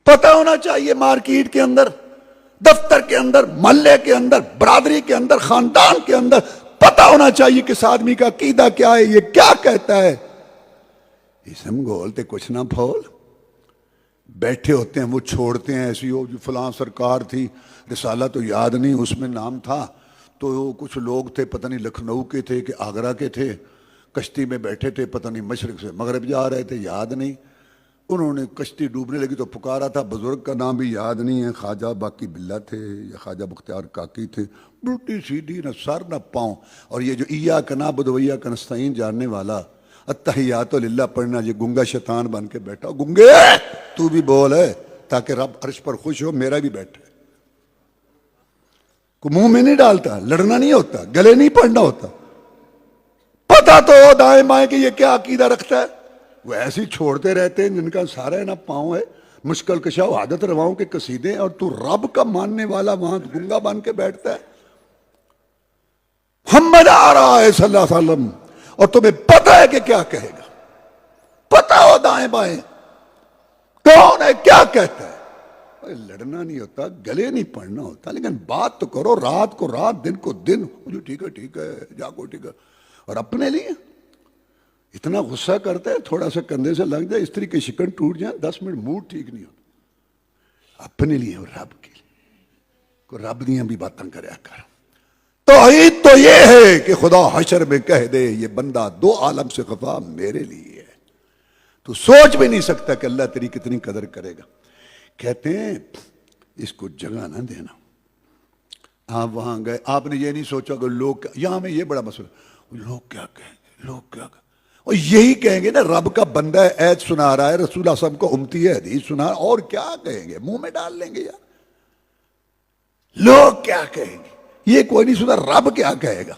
پتہ ہونا چاہیے مارکیٹ کے اندر، دفتر کے اندر، محلے کے اندر، برادری کے اندر، خاندان کے اندر پتہ ہونا چاہیے کہ اس آدمی کا عقیدہ کیا ہے، یہ کیا کہتا ہے۔ اسم گولتے کچھ نہ پھول بیٹھے ہوتے ہیں، وہ چھوڑتے ہیں ایسی ہو جو فلاں سرکار تھی، رسالہ تو یاد نہیں، اس میں نام تھا، تو کچھ لوگ تھے پتہ نہیں لکھنؤ کے تھے کہ آگرہ کے تھے، کشتی میں بیٹھے تھے، پتہ نہیں مشرق سے مغرب جا رہے تھے، یاد نہیں، انہوں نے کشتی ڈوبنے لگی تو پکارا تھا، بزرگ کا نام بھی یاد نہیں ہے، خواجہ باقی باللہ تھے یا خواجہ بختیار کاکی تھے، الٹی سیدھی نہ سر نہ پاؤں، اور یہ جو ایاک نعبد و ایاک نستعین جاننے والا التحیات للہ پڑھنا، یہ گنگا شیطان بن کے بیٹھا، گنگے تو بھی بول ہے تاکہ رب عرش پر خوش ہو، میرا بھی بیٹھے، کو منہ میں نہیں ڈالتا، لڑنا نہیں ہوتا، گلے نہیں پڑنا ہوتا، پتا تو ہو دائیں بائیں کہ یہ کیا عقیدہ رکھتا ہے۔ وہ ایسے ہی چھوڑتے رہتے ہیں جن کا سارا نہ پاؤں ہے، مشکل کشا عادت رواؤں کے قصیدے، اور تو رب کا ماننے والا وہاں گنگا بن کے بیٹھتا ہے۔ محمد آ رہا ہے صلی اللہ علیہ وسلم اور تمہیں پتہ ہے کہ کیا کہے گا، پتہ ہو دائیں بائیں کون ہے کیا کہتا ہے۔ لڑنا نہیں ہوتا، گلے نہیں پڑنا ہوتا، لیکن بات تو کرو، رات کو رات، دن کو دن، جو ٹھیک ہے جاگو ٹھیک ہے۔ اور اپنے لیے اتنا غصہ کرتا ہے، تھوڑا سا کندھے سے لگ جائے، استری کے شکن ٹوٹ جائیں، 10 منٹ موڈ ٹھیک نہیں ہوتا۔ اپنے لیے اور رب کے لیے کو رب دیاں بھی باتاں کریا کر۔ توحید تو یہ ہے کہ خدا حشر میں کہہ دے یہ بندہ 2 عالم سے خفا میرے لیے ہے، تو سوچ بھی نہیں سکتا کہ اللہ تیری کتنی قدر کرے گا۔ کہتے ہیں اس کو جگہ نہ دینا۔ آپ وہاں گئے، آپ نے یہ نہیں سوچا کہ لوگ، یہاں میں یہ بڑا مسئلہ، لوگ کیا کہیں گے، لوگ کیا کہیں گے، اور یہی کہیں گے نا، رب کا بندہ ہے، عید سنا رہا ہے، رسول اللہ صلی اللہ علیہ وسلم کو امتی ہے، حدیث سنا رہا ہے، اور کیا کہیں گے، منہ میں ڈال لیں گے یار، لوگ کیا کہیں گے، یہ کوئی نہیں سنا، رب کیا کہے گا۔